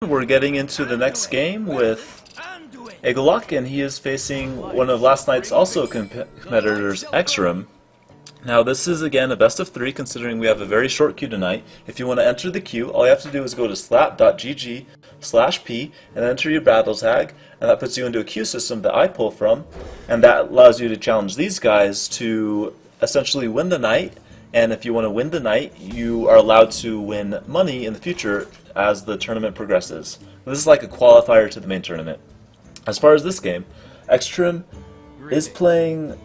We're getting into the next game with Egolok, and he is facing one of last night's also competitors, TxRim. Now this is again a best of 3 considering we have a very short queue tonight. If you want to enter the queue, all you have to do is go to slap.gg/p and enter your battle tag, and that puts you into a queue system that I pull from, and that allows you to challenge these guys to essentially win the night. And if you want to win the night, you are allowed to win money in the future as the tournament progresses. This is like a qualifier to the main tournament. As far as this game, TxRim is playing,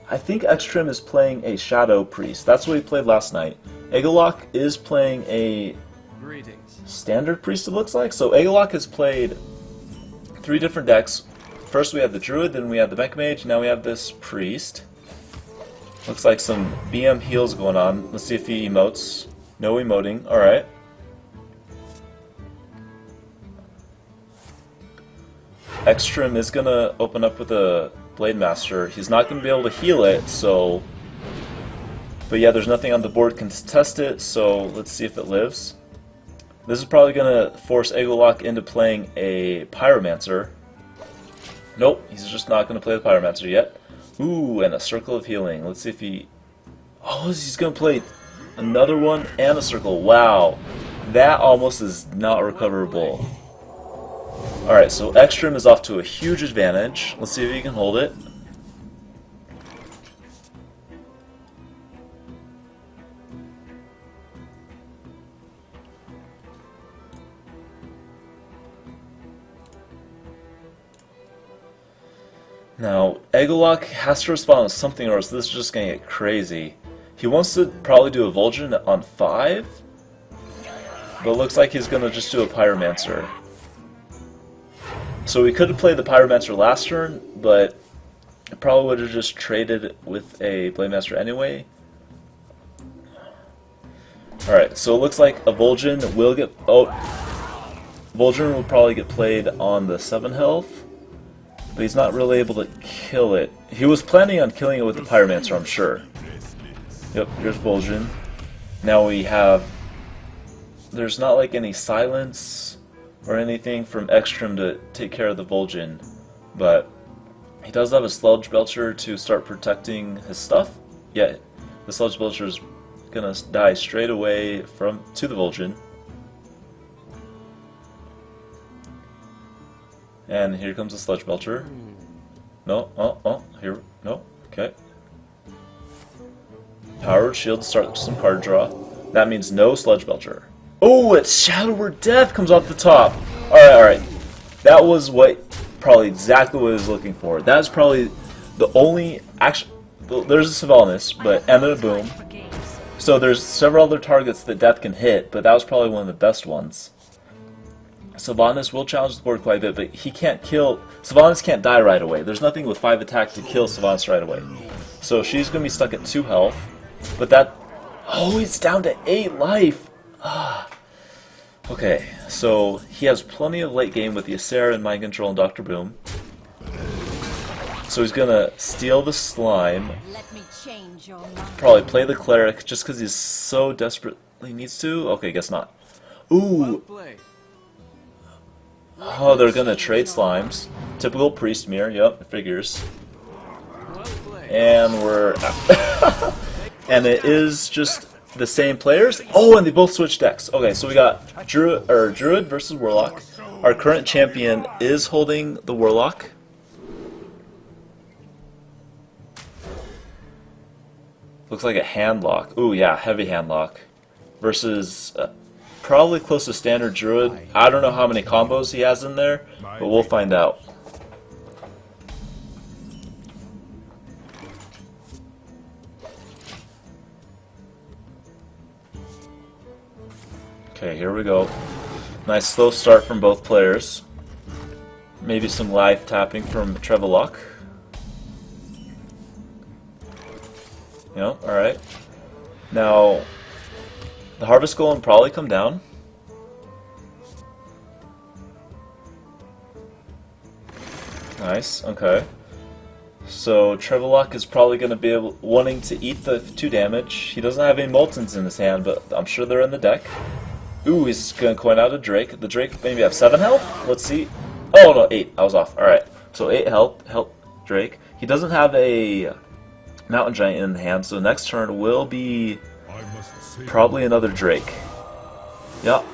I think TxRim is playing a Shadow Priest. That's what he played last night. Egolok is playing a Standard Priest, it looks like. So Egolok has played 3 different decks. First we have the Druid, then we have the Mech Mage, now we have this Priest. Looks like some BM heals going on. Let's see if he emotes. No emoting. Alright. TxRim is going to open up with a Blade Master. He's not going to be able to heal it, so... But yeah, there's nothing on the board can test it, so let's see if it lives. This is probably going to force Egolok into playing a Pyromancer. Nope, he's just not going to play the Pyromancer yet. Ooh, and a Circle of Healing. Let's see if he... Oh, he's going to play another one and a Circle. Wow. That almost is not recoverable. Alright, so TxRim is off to a huge advantage. Let's see if he can hold it. Now, Egolok has to respond with something or else this is just going to get crazy. He wants to probably do a Vol'jin on 5, but it looks like he's going to just do a Pyromancer. So we could have played the Pyromancer last turn, but it probably would have just traded with a Blade Master anyway. Alright, so it looks like a Vol'jin will get... Oh, Vol'jin will probably get played on the 7 health. But he's not really able to kill it. He was planning on killing it with the Pyromancer, I'm sure. Yep, here's Vol'jin. Now we have... There's not like any silence or anything from TxRim to take care of the Vol'jin. But he does have a Sludge Belcher to start protecting his stuff. Yeah, the Sludge Belcher is gonna die straight away to the Vol'jin. And here comes the Sludge Belcher. No, here, no, okay. Powered Shield to start some card draw. That means no Sludge Belcher. Oh, it's Shadow Word Death comes off the top. Alright. That was probably exactly what I was looking for. That's probably the only, actually, there's a Sylvanas, and then a Boom. So there's several other targets that Death can hit, but that was probably one of the best ones. Sylvanas will challenge the board quite a bit, but he can't kill... Sylvanas can't die right away. There's nothing with 5 attack to kill Sylvanas right away. So she's going to be stuck at 2 health. But that... Oh, it's down to 8 life! Ah. Okay, so he has plenty of late game with the Ysera and Mind Control and Dr. Boom. So he's going to steal the Slime. Probably play the Cleric just because he so desperately needs to. Okay, guess not. Ooh! Oh, they're gonna trade slimes. Typical priest mirror, yep, it figures. And we're out. And it is just the same players. Oh, and they both switched decks. Okay, so we got Druid versus Warlock. Our current champion is holding the Warlock. Looks like a handlock. Ooh, yeah, heavy handlock. Versus... probably close to standard Druid. I don't know how many combos he has in there, but we'll find out. Okay, here we go. Nice slow start from both players. Maybe some live tapping from Trevelok. Yep, alright. Now... the Harvest Golem probably come down. Nice, okay. So Trevelok is probably going to be wanting to eat the 2 damage. He doesn't have any Moltons in his hand, but I'm sure they're in the deck. Ooh, he's gonna coin out a Drake. The Drake maybe have 7 health? Let's see. Oh no, 8. I was off. Alright. So 8 health Drake. He doesn't have a Mountain Giant in hand, so next turn will be probably another Drake. Yep.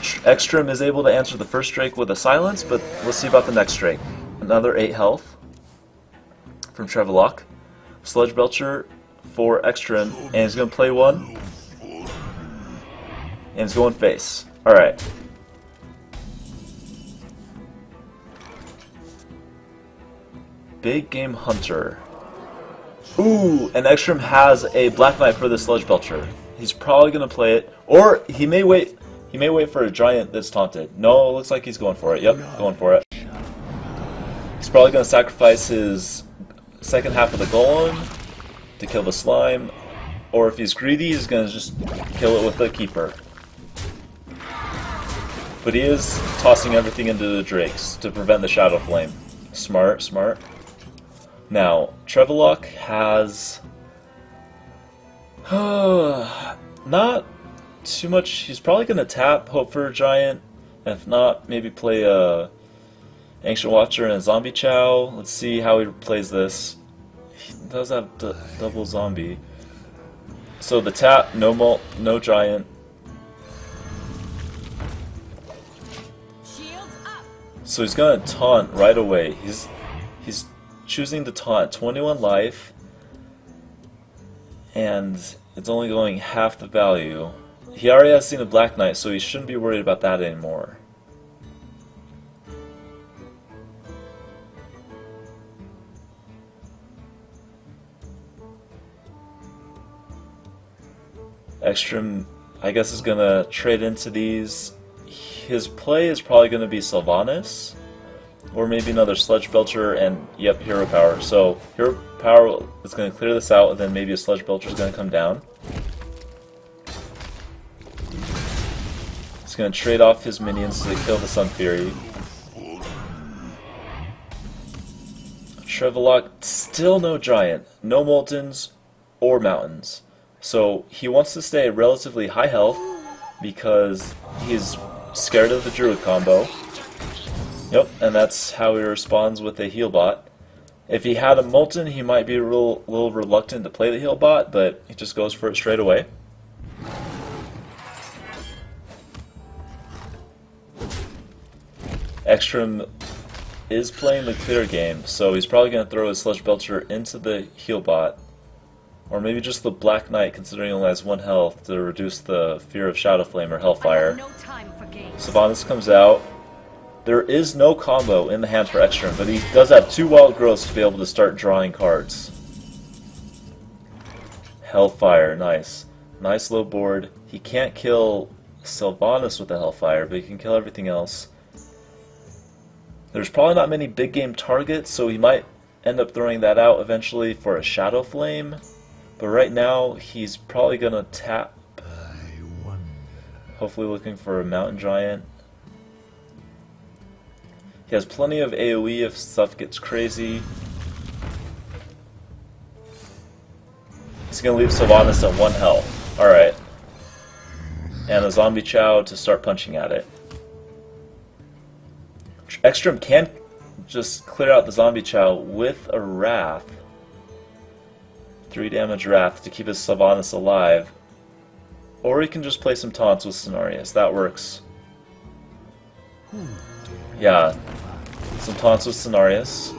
TxRim is able to answer the first Drake with a silence, but let's see about the next Drake. Another 8 health from Trevelock. Sludge Belcher for TxRim, and he's going to play one. And he's going face. Alright. Big Game Hunter. Ooh, and TxRim has a Black Knight for the Sludge Belcher. He's probably going to play it, or he may wait. He may wait for a Giant that's taunted. No, it looks like he's going for it. Yep, going for it. He's probably going to sacrifice his second half of the Golem to kill the Slime, or if he's greedy, he's going to just kill it with the Keeper. But he is tossing everything into the Drakes to prevent the Shadow Flame. Smart, smart. Now, Trevelock has not too much. He's probably going to tap, hope for a Giant. If not, maybe play a Ancient Watcher and a Zombie Chow. Let's see how he plays this. He does have double zombie. So the tap, no Giant. So he's gonna taunt right away. He's choosing to taunt 21 life, and it's only going half the value. He already has seen a Black Knight, so he shouldn't be worried about that anymore. TxRim, I guess, is gonna trade into these. His play is probably going to be Sylvanas, or maybe another Sludge Belcher, and yep, Hero Power. So Hero Power is going to clear this out, and then maybe a Sludge Belcher is going to come down. He's going to trade off his minions to kill the Sun Fury. Trevelock, still no Giant, no Moltens or Mountains. So he wants to stay at relatively high health because he's scared of the Druid combo. Yep, and that's how he responds with a heal bot. If he had a Molten, he might be a little reluctant to play the heal bot, but he just goes for it straight away. TxRim is playing the clear game, so he's probably going to throw his Sludge Belcher into the heal bot. Or maybe just the Black Knight, considering he only has 1 health, to reduce the fear of Shadow Flame or Hellfire. Sylvanas comes out. There is no combo in the hand for TxRim, but he does have 2 Wild Growths to be able to start drawing cards. Hellfire, nice. Nice low board. He can't kill Sylvanas with the Hellfire, but he can kill everything else. There's probably not many big game targets, so he might end up throwing that out eventually for a Shadow Flame. But right now, he's probably going to tap. Hopefully looking for a Mountain Giant. He has plenty of AoE if stuff gets crazy. He's going to leave Sylvanas at 1 health. Alright. And a Zombie Chow to start punching at it. TxRim can just clear out the Zombie Chow with a Wrath. 3 damage Wrath to keep his Sylvanas alive. Or he can just play some taunts with Cenarius. That works. Yeah. Some taunts with Cenarius.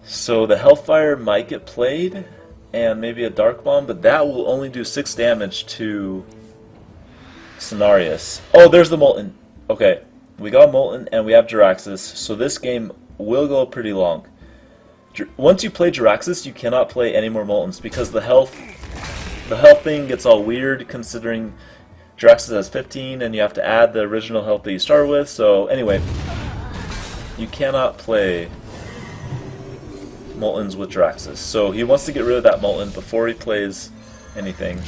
So the Hellfire might get played, and maybe a Dark Bomb, but that will only do 6 damage to Cenarius. Oh, there's the Molten. Okay, we got Molten and we have Jiraxxus, so this game will go pretty long. Once you play Jiraxxus, you cannot play any more Moltens because the health thing gets all weird considering Jiraxxus has 15 and you have to add the original health that you start with. So anyway, you cannot play Moltens with Jiraxxus. So he wants to get rid of that Molten before he plays anything.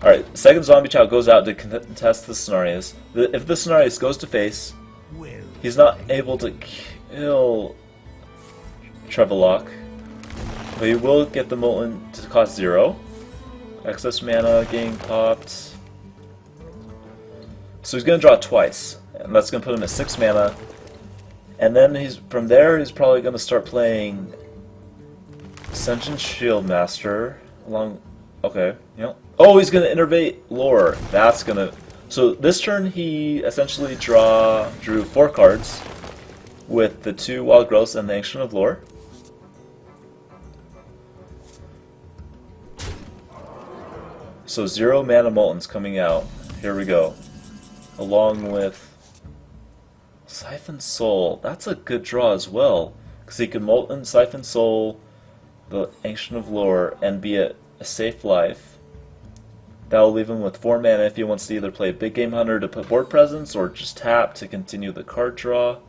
Alright, second Zombie Chow goes out to contest the Cenarius. If the Cenarius goes to face, he's not able to kill Trevelock. But he will get the Molten to cost 0. Excess mana getting popped. So he's going to draw twice, and that's going to put him at 6 mana. And then from there he's probably going to start playing Ascension Shieldmaster along. Okay, yep. Oh, he's going to innervate Lore. That's going to. So this turn he essentially drew 4 cards with the 2 Wild Growths and the Ancient of Lore. So 0 mana Molten's coming out. Here we go. Along with Siphon Soul. That's a good draw as well, because he can Molten, Siphon Soul, the Ancient of Lore, and be at a safe life. That will leave him with 4 mana if he wants to either play Big Game Hunter to put board presence, or just tap to continue the card draw.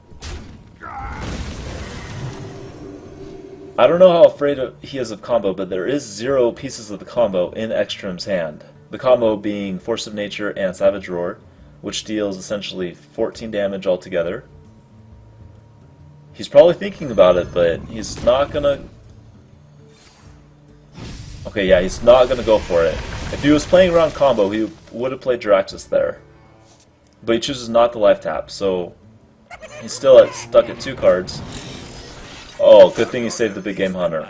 I don't know how afraid he is of combo, but there is 0 pieces of the combo in TxRim's hand. The combo being Force of Nature and Savage Roar, which deals essentially 14 damage altogether. He's probably thinking about it, but he's not gonna... Okay, yeah, he's not gonna go for it. If he was playing around combo, he would have played Jiraxxus there. But he chooses not to life tap, so he's still stuck at 2 cards. Oh, good thing he saved the Big Game Hunter.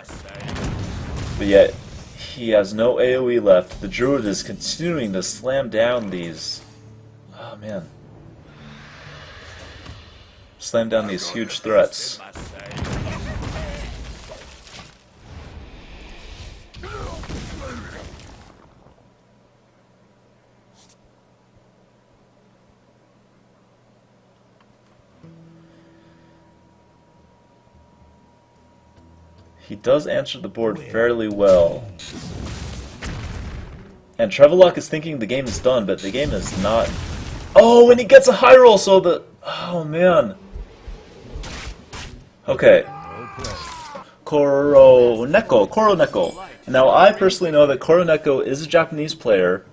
But yet, he has no AoE left. The Druid is continuing to slam down these... Oh, man. Slam down these huge threats. He does answer the board fairly well. And Trevelock is thinking the game is done, but the game is not. Oh, and he gets a high roll, so the... Oh, man. Okay. Koroneko. Now, I personally know that Koroneko is a Japanese player.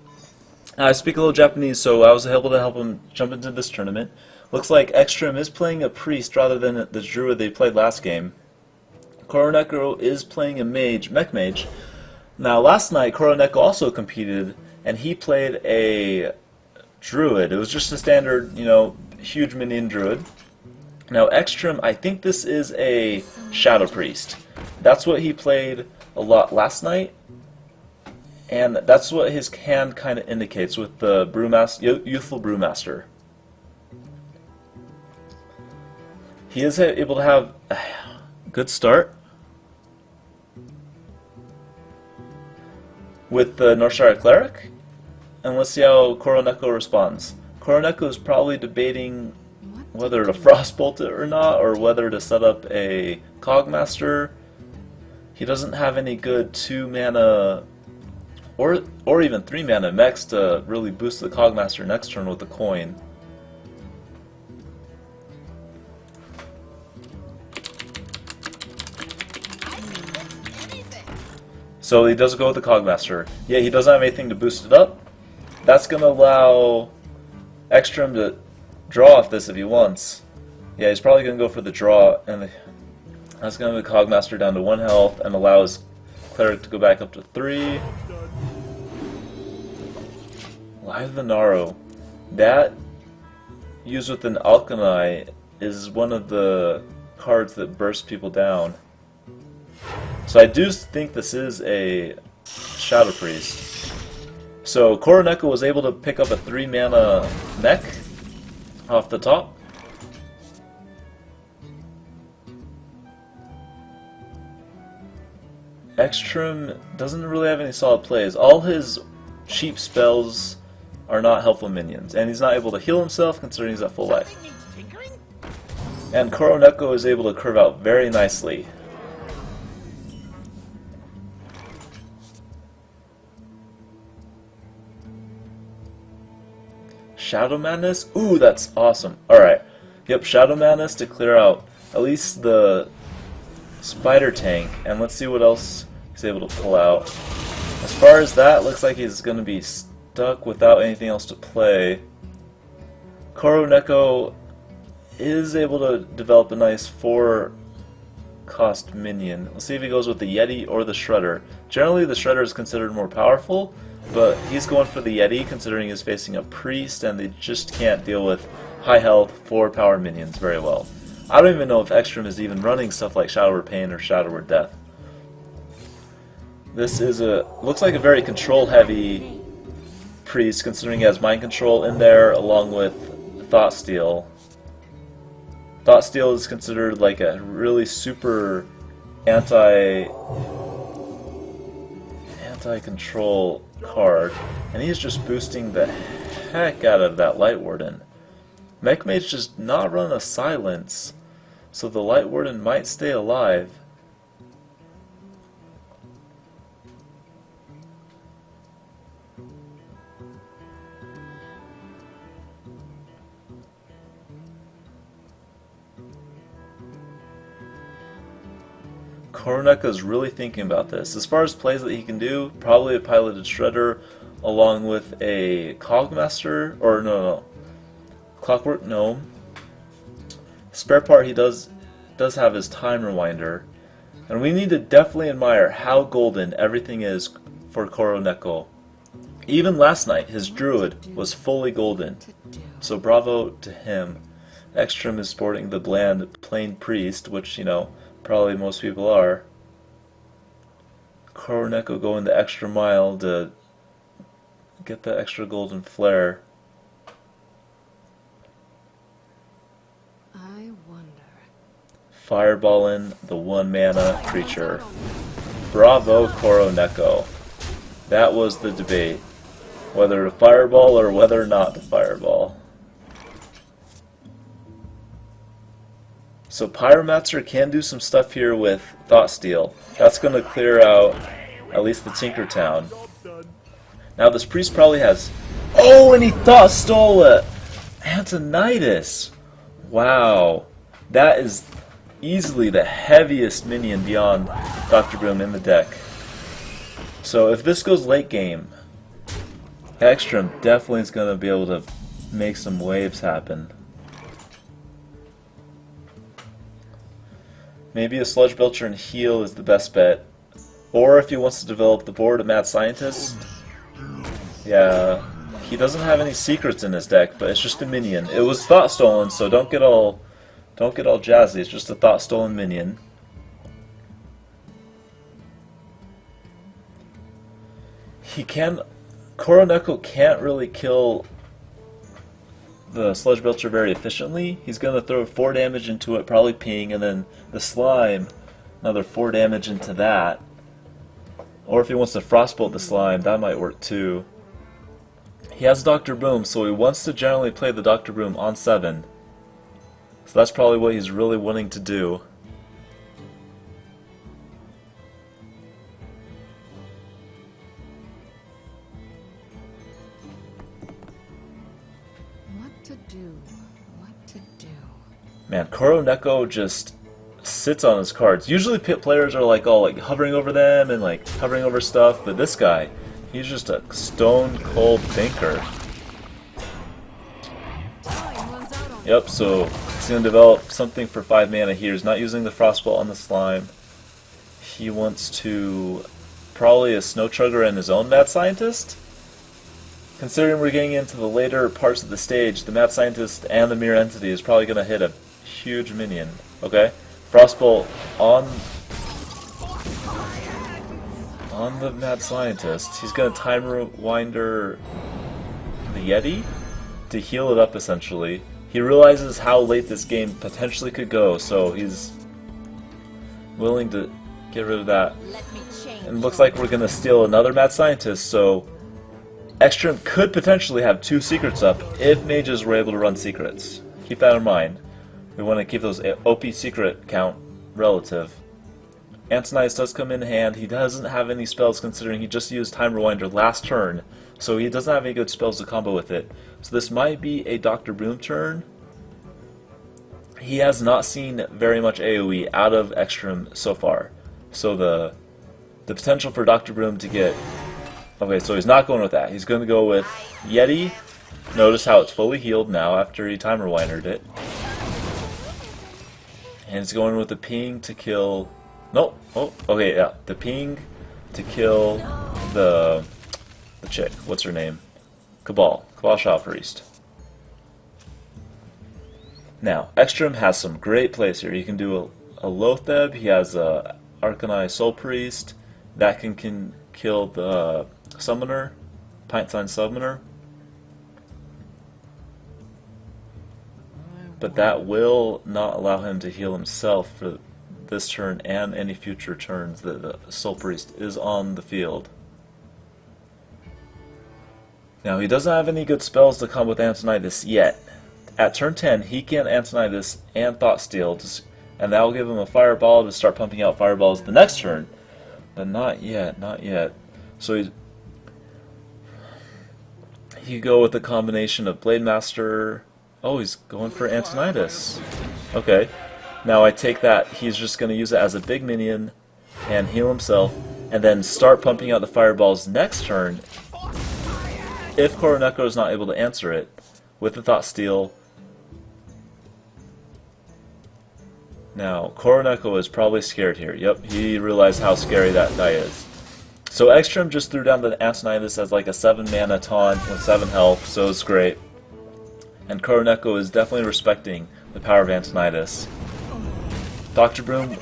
I speak a little Japanese, so I was able to help him jump into this tournament. Looks like TxRim is playing a priest rather than the druid they played last game. Koroneko is playing a mech mage. Now, last night, Koroneko also competed, and he played a druid. It was just a standard, huge minion druid. Now, TxRim, I think this is a shadow priest. That's what he played a lot last night, and that's what his hand kind of indicates with the youthful brewmaster. He is able to have a good start with the Northshire Cleric, and let's see how Koroneko responds. Koroneko is probably debating whether to Frostbolt it or not, or whether to set up a Cogmaster. He doesn't have any good 2 mana or even 3 mana mechs to really boost the Cogmaster next turn with the coin. So he does go with the Cogmaster. Yeah, he doesn't have anything to boost it up. That's going to allow TxRim to draw off this if he wants. Yeah, he's probably going to go for the draw, and that's going to be Cogmaster down to 1 health and allow his Cleric to go back up to 3. Live Venaro. That, used with an Alchemy, is one of the cards that bursts people down. So I do think this is a Shadow Priest. So Koroneko was able to pick up a 3 mana mech off the top. TxRim doesn't really have any solid plays. All his cheap spells are not helpful minions, and he's not able to heal himself considering he's at full life. And Koroneko is able to curve out very nicely. Shadow Madness? Ooh, that's awesome. Alright. Yep, Shadow Madness to clear out at least the Spider Tank. And let's see what else he's able to pull out. As far as that, looks like he's going to be stuck without anything else to play. Koroneko is able to develop a nice 4 cost minion. Let's see if he goes with the Yeti or the Shredder. Generally, the Shredder is considered more powerful, but he's going for the Yeti considering he's facing a priest and they just can't deal with high health 4 power minions very well. I don't even know if TxRim is even running stuff like Shadow Word Pain or Shadow Word Death. This is looks like a very control heavy priest considering he has mind control in there along with Thought Steal. Thought Steal is considered like a really super anti-control card, and he's just boosting the heck out of that Light Warden. Mech Mage does not run a silence, so the Light Warden might stay alive. Koroneka's really thinking about this. As far as plays that he can do, probably a piloted Shredder along with a Cogmaster, or no, Clockwork Gnome. Spare part he does have his Time Rewinder. And we need to definitely admire how golden everything is for Koroneko. Even last night, his Druid was fully golden. So bravo to him. TxRim is sporting the bland plain priest, which, you know, probably most people are. Koroneko going the extra mile to get the extra golden flare. I wonder. Fireballing the 1 mana creature. Bravo, Koroneko. That was the debate. Whether to fireball or whether not to fireball. So Pyromancer can do some stuff here with Thought Steal. That's going to clear out at least the Tinkertown. Now this priest probably has... Oh, and he Thought Stole it! Antonidas! Wow. That is easily the heaviest minion beyond Dr. Boom in the deck. So if this goes late game, TxRim definitely is going to be able to make some waves happen. Maybe a Sludge Belcher and Heal is the best bet. Or if he wants to develop the board, a Mad Scientist. Yeah, he doesn't have any secrets in his deck, but it's just a minion. It was Thought Stolen, so don't get all jazzy. It's just a Thought Stolen minion. Koroneko can't really kill the Sludge Belcher very efficiently. He's going to throw 4 damage into it, probably ping, and then the slime, another 4 damage into that. Or if he wants to Frostbolt the slime, that might work too. He has Dr. Boom, so he wants to generally play the Dr. Boom on 7. So that's probably what he's really wanting to do. What to do. Man, Koroneko just sits on his cards. Usually pit players are like all like hovering over them and like hovering over stuff, but this guy, he's just a stone cold thinker. Yep, so he's gonna develop something for 5 mana here. He's not using the Frostbolt on the slime. He wants to probably a Snow Chugger and his own Mad Scientist. Considering we're getting into the later parts of the stage, the Mad Scientist and the Mirror Entity is probably going to hit a huge minion. Okay? Frostbolt on the Mad Scientist. He's going to Time Rewinder the Yeti to heal it up, essentially. He realizes how late this game potentially could go, so he's willing to get rid of that. And it looks like we're going to steal another Mad Scientist, so TxRim could potentially have 2 secrets up if mages were able to run secrets. Keep that in mind. We want to keep those OP secret count relative. Antonidas does come in hand. He doesn't have any spells considering he just used Time Rewinder last turn, so he doesn't have any good spells to combo with it. So this might be a Dr. Boom turn. He has not seen very much AoE out of TxRim so far. So the potential for Dr. Boom to get... Okay, so he's not going with that. He's going to go with Yeti. Notice how it's fully healed now after he Time Rewindered it. And he's going with the ping to kill... No! Oh, okay, yeah. The ping to kill the chick. What's her name? Cabal. Cabal Shadow Priest. Now, TxRim has some great plays here. You can do a Lotheb. He has a Arcanine Soul Priest. That can kill the Summoner. Pint Sign Summoner. But that will not allow him to heal himself for this turn and any future turns that the Soul Priest is on the field. Now, he doesn't have any good spells to combo with Antonidas yet. At turn 10, he can Antonidas and Thought Steal, and that will give him a Fireball to start pumping out Fireballs the next turn. But not yet, not yet. So he go with a combination of Blade Master. Oh, he's going for Antonidas. Okay. Now I take that he's just going to use it as a big minion and heal himself, and then start pumping out the Fireballs next turn. If Koroneko is not able to answer it with the Thought Steal. Now, Koroneko is probably scared here. Yep, he realized how scary that guy is. So TxRim just threw down the Antonidas as like a 7 mana taunt with 7 health, so it's great. And Koroneko is definitely respecting the power of Antonidas. Dr. Broom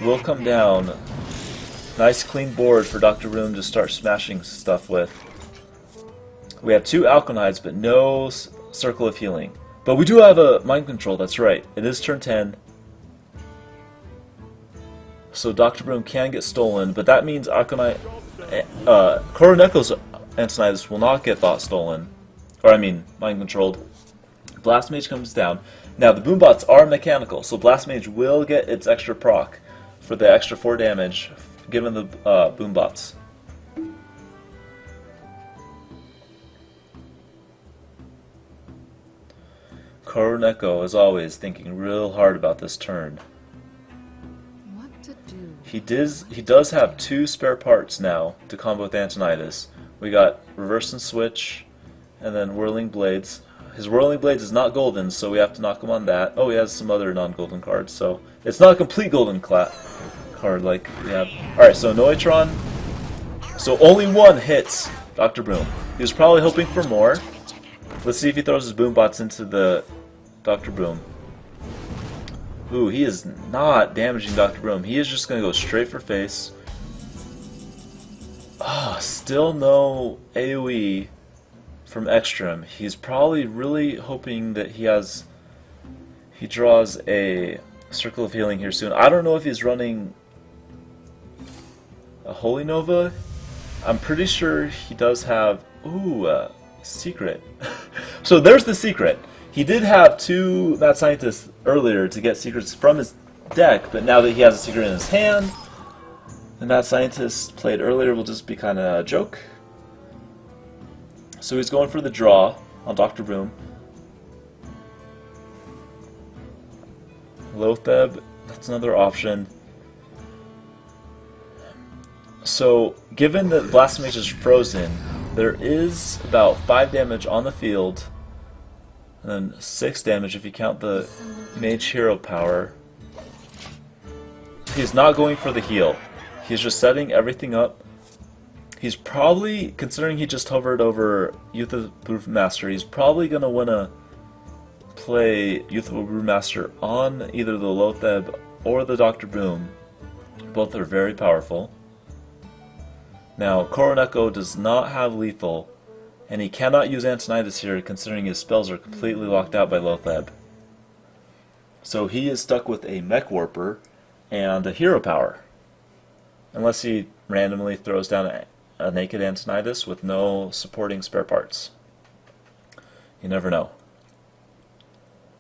will come down. Nice clean board for Dr. Broom to start smashing stuff with. We have 2 Alkanides, but no Circle of Healing. But we do have a Mind Control, that's right. It is turn 10. So Dr. Broom can get stolen, but that means Koroneko's Antonidas will not get Thought stolen. Or I mean, Mind Controlled. Blast Mage comes down. Now the Boombots are mechanical, so Blast Mage will get its extra proc for the extra 4 damage given the Boombots. Koroneko, as always, thinking real hard about this turn. What to do? He does have 2 spare parts now to combo with Antonidas. We got Reverse and Switch, and then Whirling Blades. His Whirling Blades is not golden, so we have to knock him on that. Oh, he has some other non-golden cards, so it's not a complete golden card like we have. Alright, so Noitron. So only 1 hits Dr. Boom. He was probably hoping for more. Let's see if he throws his Boombots into the Dr. Boom. Ooh, he is not damaging Dr. Boom. He is just going to go straight for face. Ah, still no AoE from TxRim. He's probably really hoping that he draws a Circle of Healing here soon. I don't know if he's running a Holy Nova. I'm pretty sure he does have... Ooh, secret. So there's the secret. He did have 2 Mad Scientists earlier to get secrets from his deck, but now that he has a secret in his hand, the Mad Scientist played earlier will just be kind of a joke. So he's going for the draw on Dr. Boom. Lotheb, that's another option. So, given that Blast Mage is frozen, there is about 5 damage on the field, and then 6 damage if you count the Mage Hero power. He's not going for the heal. He's just setting everything up. He's probably, considering he just hovered over Youth of the Brewmaster, he's probably going to want to play Youth of the Brewmaster on either the Lotheb or the Dr. Boom. Both are very powerful. Now, Koroneko does not have lethal, and he cannot use Antonidas here considering his spells are completely locked out by Lotheb. So he is stuck with a Mech Warper and a Hero Power. Unless he randomly throws down a naked Antonidas with no supporting spare parts. You never know.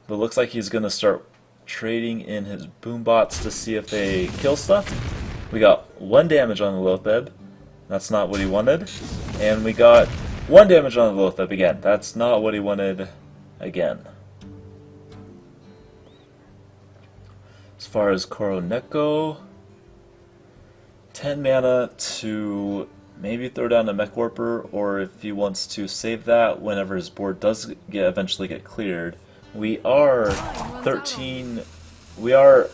But it looks like he's going to start trading in his Boombots to see if they kill stuff. We got 1 damage on the Lotheb. That's not what he wanted. And we got 1 damage on the Lotheb again. That's not what he wanted again. As far as Koroneko, 10 mana to maybe throw down a Mech Warper, or if he wants to save that whenever his board does eventually get cleared. We are 13. We are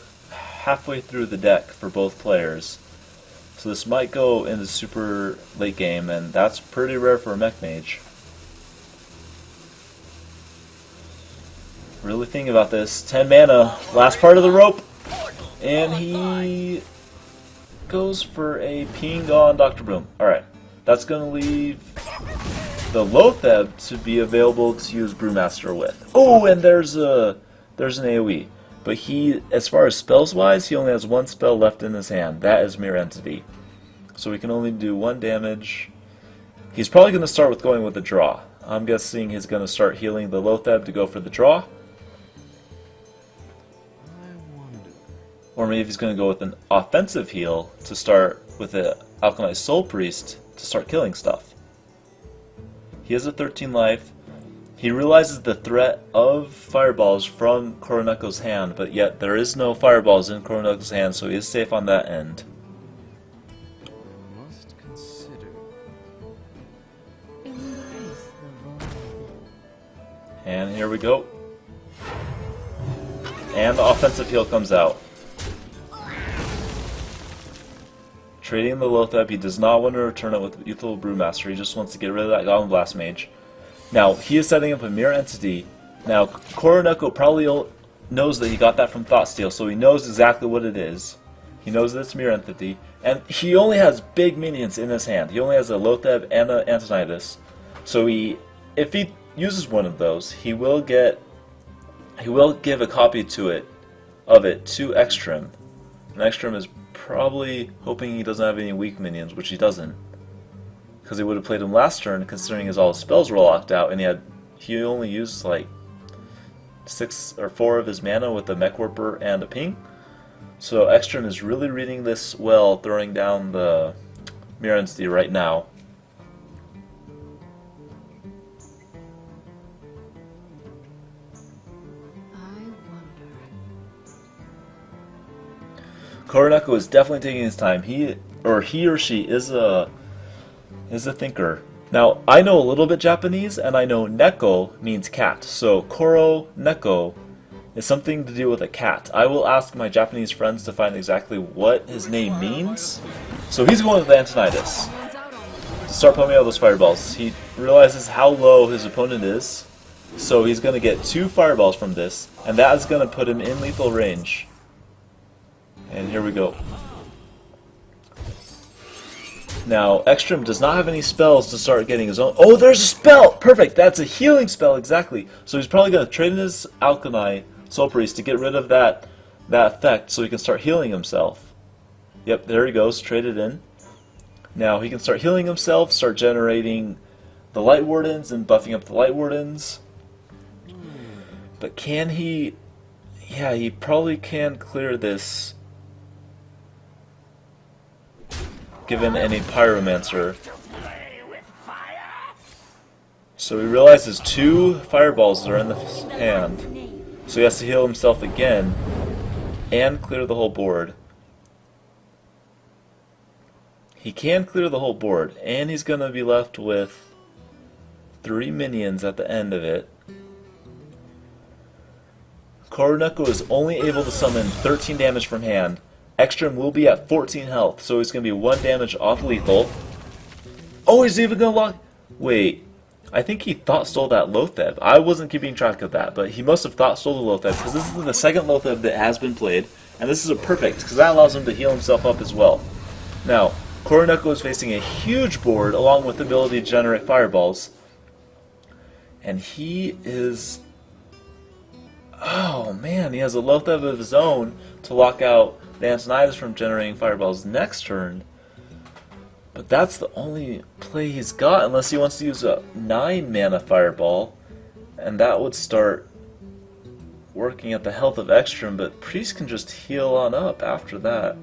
halfway through the deck for both players. So this might go into super late game, and that's pretty rare for a mech mage. Really thinking about this. 10 mana, last part of the rope, and he goes for a ping on Dr. Boom. Alright, that's going to leave the Lotheb to be available to use Brewmaster with. Oh, and there's an AoE. But he, as far as spells wise, he only has one spell left in his hand. That is Mirror Entity. So he can only do 1 damage. He's probably going to start with going with the draw. I'm guessing he's going to start healing the Lotheb to go for the draw. Or maybe he's going to go with an offensive heal to start with the Alkanite Soul Priest to start killing stuff. He has a 13 life. He realizes the threat of fireballs from Koroneko's hand, but yet there is no fireballs in Koroneko's hand, so he is safe on that end. Must consider. Embrace the void. And here we go. And the offensive heal comes out. Trading the Lotheb, he does not want to return it with Youthful Brewmaster, he just wants to get rid of that Goblin Blast Mage. Now, he is setting up a Mirror Entity. Now, Koroneko probably knows that he got that from Thoughtsteal, so he knows exactly what it is. He knows that it's Mirror Entity, and he only has big minions in his hand. He only has a Lotheb and an Antonidas. So if he uses one of those, he will give a copy of it to TxRim. And TxRim is probably hoping he doesn't have any weak minions, which he doesn't. Because he would have played him last turn, considering all his spells were locked out, and he only used like 6 or 4 of his mana with a Mech Warper and a Ping. So TxRim is really reading this well, throwing down the Mirror Entity right now. I wonder. Koroneko is definitely taking his time. He or she is a thinker. Now, I know a little bit Japanese, and I know neko means cat. So Koro Neko is something to do with a cat. I will ask my Japanese friends to find exactly what his name means. So he's going with the Antonidas to start pumping out those fireballs. He realizes how low his opponent is, so he's going to get 2 fireballs from this, and that is going to put him in lethal range. And here we go. Now, TxRim does not have any spells to start getting his own. Oh, there's a spell! Perfect! That's a healing spell, exactly. So he's probably going to trade in his Alkanite Soul Priest to get rid of that effect so he can start healing himself. Yep, there he goes, traded in. Now he can start healing himself, start generating the Light Wardens and buffing up the Light Wardens. But can he... Yeah, he probably can clear this given any Pyromancer. So he realizes 2 fireballs are in the hand, so he has to heal himself again and clear the whole board. He can clear the whole board, and he's going to be left with 3 minions at the end of it. Koroneko is only able to summon 13 damage from hand. TxRim will be at 14 health, so he's going to be 1 damage off lethal. Oh, he's even going to lock... Wait, I think he thought-stole that Lotheb. I wasn't keeping track of that, but he must have thought-stole the Lotheb, because this is the second Lotheb that has been played, and this is a perfect, because that allows him to heal himself up as well. Now, Koroneko is facing a huge board, along with the ability to generate fireballs, and he is... Oh man, he has a Lotheb of his own to lock out the Antonidas from generating fireballs next turn. But that's the only play he's got, unless he wants to use a 9 mana fireball, and that would start working at the health of TxRim, but Priest can just heal on up after that.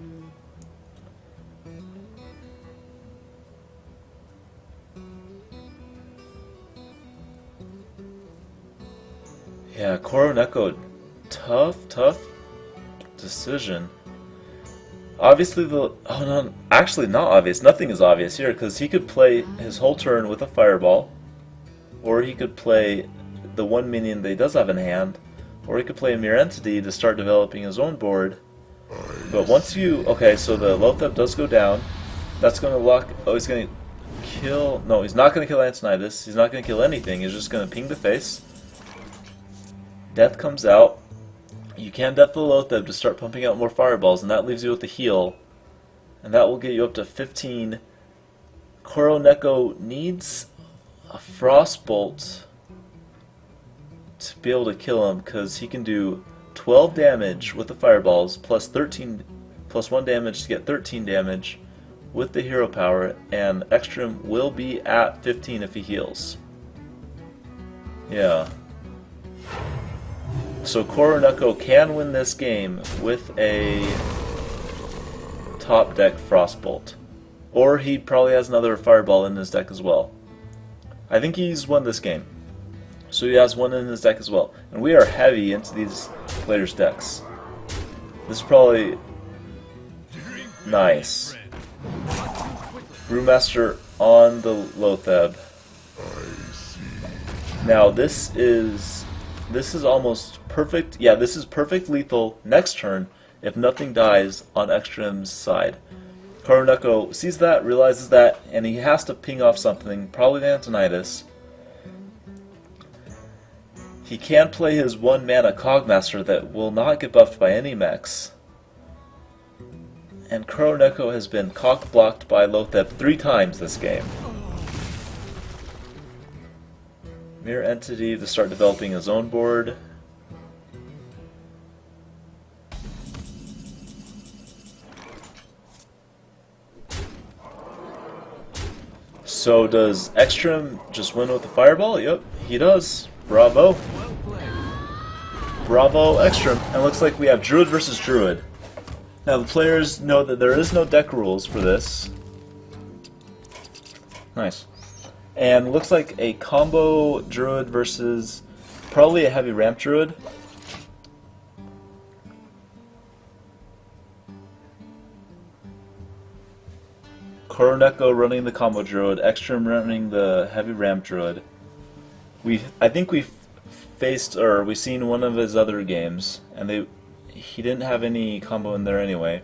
Yeah, Koroneko, tough decision. Obviously actually not obvious. Nothing is obvious here, because he could play his whole turn with a fireball, or he could play the 1 minion that he does have in hand, or he could play a Mirror Entity to start developing his own board, But once you... Okay, so the Lothep does go down. That's going to lock... Oh, he's going to kill... No, he's not going to kill Antonidas. He's not going to kill anything. He's just going to ping the face. Death comes out. You can death the Lothep to start pumping out more fireballs, and that leaves you with the heal. And that will get you up to 15. Koroneko needs a Frostbolt to be able to kill him, because he can do 12 damage with the fireballs, plus 1 damage to get 13 damage with the hero power, and TxRim will be at 15 if he heals. Yeah. So Koroneko can win this game with a top deck Frostbolt. Or he probably has another fireball in his deck as well. I think he's won this game. So he has one in his deck as well. And we are heavy into these players' decks. This is probably nice. Brewmaster on the Lotheb. Now this is almost perfect. Yeah, this is perfect lethal next turn if nothing dies on TxRim's side. Koroneko sees that, realizes that, and he has to ping off something, probably the Antonidas. He can play his 1 mana Cogmaster that will not get buffed by any mechs. And Koroneko has been cock-blocked by Lothep 3 times this game. Mirror Entity to start developing his own board. So does TxRim just win with the Fireball? Yep, he does. Bravo. Bravo, TxRim. And it looks like we have Druid versus Druid. Now the players know that there is no deck rules for this. Nice. And looks like a combo Druid versus probably a heavy ramp Druid. Koroneko running the combo Druid, TxRim running the heavy ramp Druid. I think we've seen one of his other games, and he didn't have any combo in there anyway.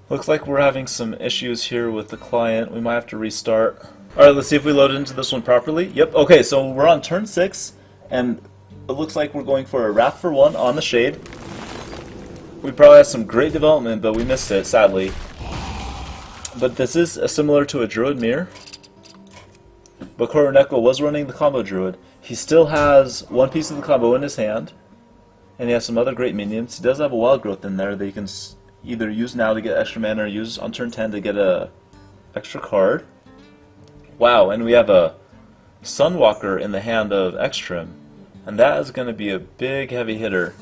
Looks like we're having some issues here with the client. We might have to restart. Alright, let's see if we load into this one properly. Yep, okay, so we're on turn 6, and it looks like we're going for a Wrath for 1 on the Shade. We probably had some great development, but we missed it, sadly. But this is similar to a Druid Mirror. But Koroneko was running the combo Druid. He still has one piece of the combo in his hand, and he has some other great minions. He does have a Wild Growth in there that you can either use now to get extra mana or use on turn 10 to get a extra card. Wow, and we have a Sunwalker in the hand of TxRim, and that is going to be a big heavy hitter.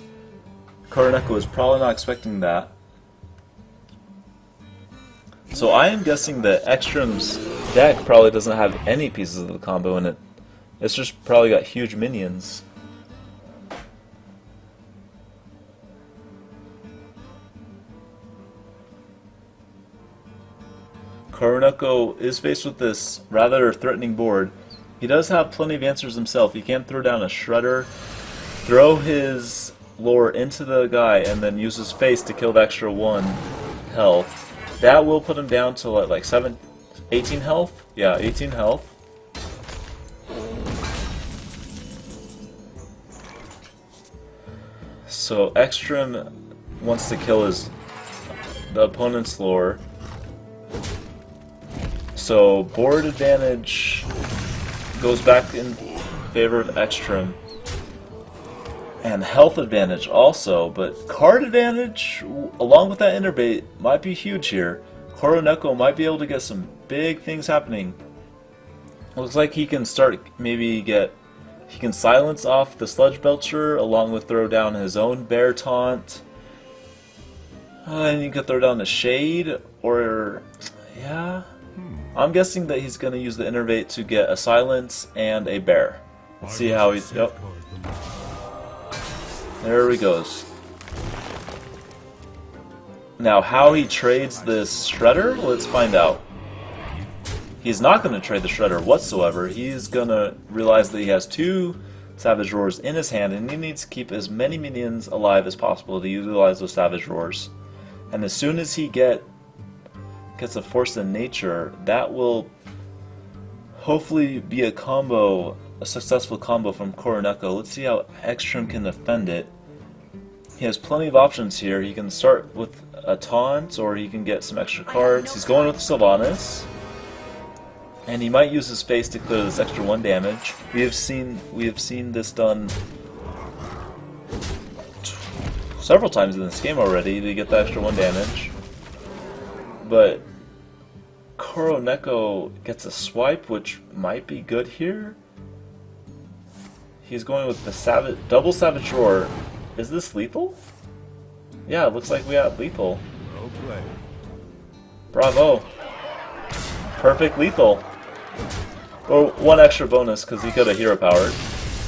Koroneko is probably not expecting that. So I am guessing that TxRim's deck probably doesn't have any pieces of the combo in it. It's just probably got huge minions. Koroneko is faced with this rather threatening board. He does have plenty of answers himself. He can throw down a Shredder, throw his lore into the guy, and then use his face to kill the extra 1 health. That will put him down to like 18 health? Yeah, 18 health. So TxRim wants to kill the opponent's lore. So board advantage goes back in favor of TxRim. And health advantage also, but card advantage, along with that interbait, might be huge here. Koroneko might be able to get some big things happening. Looks like he can he can silence off the Sludge Belcher, along with throw down his own Bear Taunt. And you could throw down the Shade, or, yeah. I'm guessing that he's going to use the innervate to get a silence and a bear. Let's see how he's... Yep. There he goes. Now, how he trades this Shredder? Let's find out. He's not going to trade the Shredder whatsoever. He's going to realize that he has 2 Savage Roars in his hand, and he needs to keep as many minions alive as possible to utilize those Savage Roars. And as soon as he gets a Force in Nature, that will hopefully be a combo, a successful combo from Koroneko. Let's see how TxRim can defend it. He has plenty of options here. He can start with a taunt, or he can get some extra cards. He's going with Sylvanas, and he might use his face to clear this extra 1 damage. We have seen this done several times in this game already to get the extra 1 damage. But Koroneko gets a swipe, which might be good here. He's going with the double Savage Roar. Is this lethal? Yeah, it looks like we have lethal. Well played. Bravo. Perfect lethal. Or 1 extra bonus because he could have hero powered.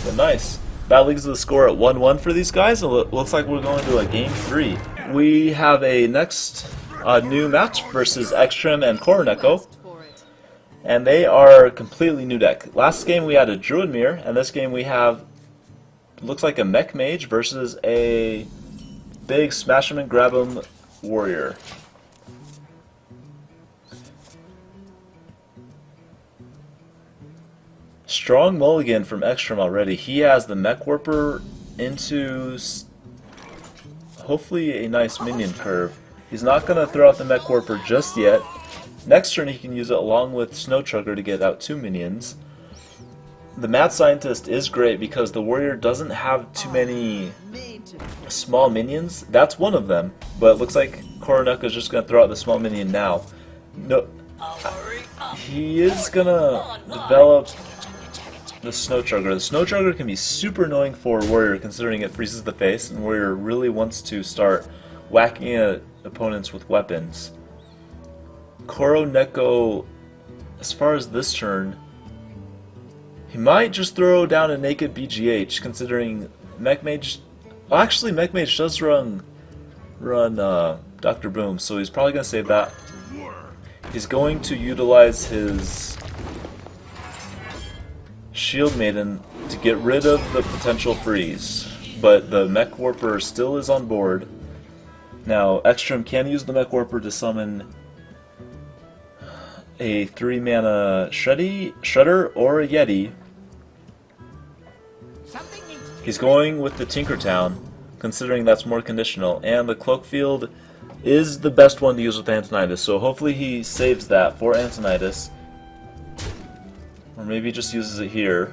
But nice. That leaves the score at 1-1 for these guys. It looks like we're going to a game 3. We have a next new match versus TxRim and Koroneko. And they are completely new deck. Last game we had a Druid Mirror, and this game we have, looks like a Mech Mage versus a big Smash 'em and Grab 'em Warrior. Strong mulligan from TxRim already. He has the Mech Warper into hopefully a nice minion curve. He's not going to throw out the Mech Warper just yet. Next turn he can use it along with Snow Chugger to get out 2 minions. The Mad Scientist is great because the Warrior doesn't have too many small minions. That's one of them, but it looks like Koroneko is just going to throw out the small minion now. No, he is going to develop the Snow Chugger. The Snow Chugger can be super annoying for Warrior considering it freezes the face, and Warrior really wants to start whacking at opponents with weapons. Koroneko, as far as this turn, he might just throw down a naked BGH, considering Mech Mage. Well, actually, Mech Mage does run Dr. Boom, so he's probably going to save that. He's going to utilize his Shield Maiden to get rid of the potential freeze, but the Mech Warper still is on board. Now, TxRim can use the Mech Warper to summon a 3-mana Shredder or a Yeti. He's going with the Tinkertown, considering that's more conditional, and the Cloak Field is the best one to use with Antonidas, so hopefully he saves that for Antonidas. Or maybe just uses it here.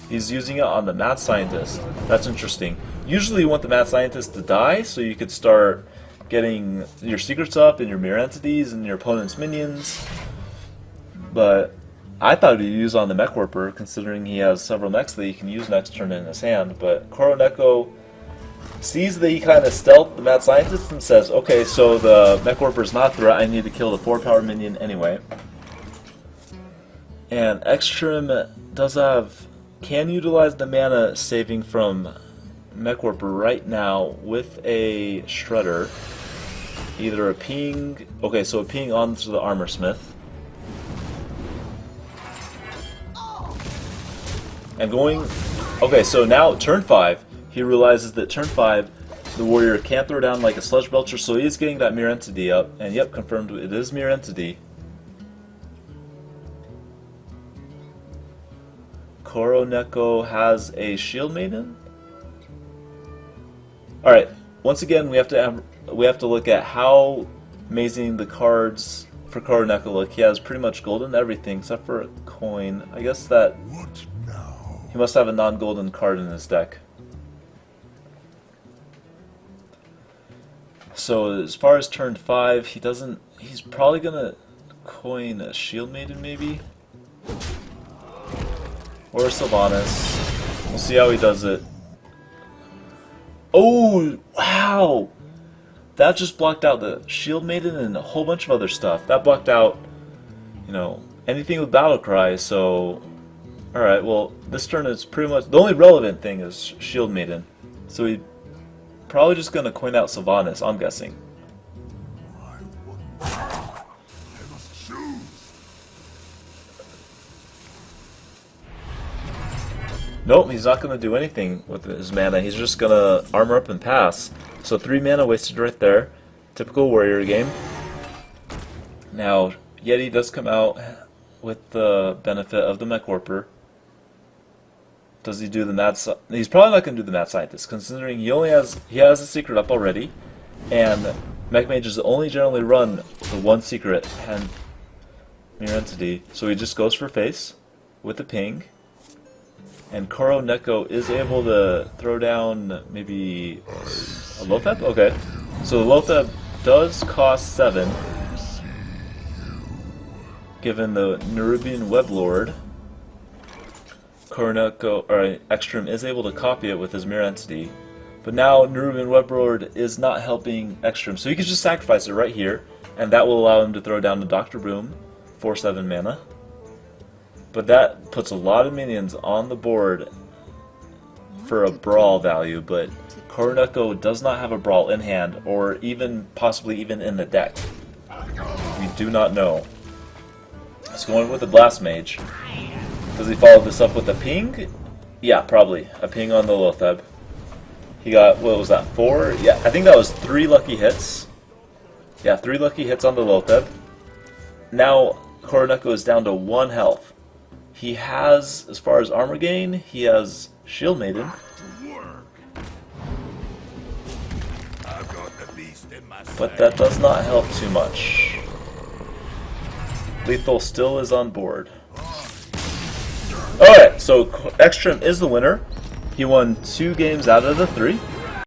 He's using it on the Mad Scientist. That's interesting. Usually you want the Mad Scientist to die, so you could start getting your secrets up and your mirror entities and your opponent's minions. But I thought he'd use on the Mech Warper, considering he has several mechs that he can use next turn in his hand. But Koroneko sees that he kind of stealthed the Mad Scientist and says, okay, so the Mech Warper's not a threat, I need to kill the 4-power minion anyway. And TxRim can utilize the mana saving from Mech Warper right now with a Shredder. Either a ping, okay, so a ping onto the Armor Smith. And going, okay, so now turn 5, he realizes that turn 5, the Warrior can't throw down like a Sludge Belcher, so he is getting that Mirror Entity up, and yep, confirmed it is Mirror Entity. Koroneko has a Shield Maiden. Alright, once again we have to look at how amazing the cards for Koroneko look. He has pretty much golden everything except for a coin. I guess that he must have a non-golden card in his deck. So as far as turn 5, he's probably gonna coin a Shield Maiden maybe? Or a Sylvanas. We'll see how he does it. Oh, wow! That just blocked out the Shield Maiden and a whole bunch of other stuff. That blocked out, you know, anything with Battle Cry, so... Alright, well, this turn is pretty much... The only relevant thing is Shield Maiden. So he's probably just gonna coin out Sylvanas, I'm guessing. Nope, he's not going to do anything with his mana. He's just going to armor up and pass. So 3 mana wasted right there. Typical warrior game. Now, Yeti does come out with the benefit of the Mech Warper. Does he do the mad? He's probably not going to do the mad scientist, considering he has a secret up already, and Mech Mages only generally run the one secret and Mirror Entity. So he just goes for face with the ping, and Koro Neko is able to throw down maybe a Lotheb. Okay, so the Lotheb does cost 7, given the Nerubian Weblord. Koroneko, or TxRim is able to copy it with his Mirror Entity, but now Nerubian Weblord is not helping TxRim, so he can just sacrifice it right here, and that will allow him to throw down the Dr. Boom for 7 mana. But that puts a lot of minions on the board for a brawl value, but Koroneko does not have a brawl in hand, or even possibly even in the deck. We do not know. He's going with the Blast Mage. Does he follow this up with a ping? Yeah, probably. A ping on the Lotheb. He got, what was that, 4? Yeah, I think that was 3 lucky hits. Yeah, 3 lucky hits on the Lotheb. Now, Koroneko is down to 1 health. He has, as far as armor gain, he has Shield Maiden. But that does not help too much. Lethal still is on board. Alright, so TxRim is the winner. He won 2 games out of the 3.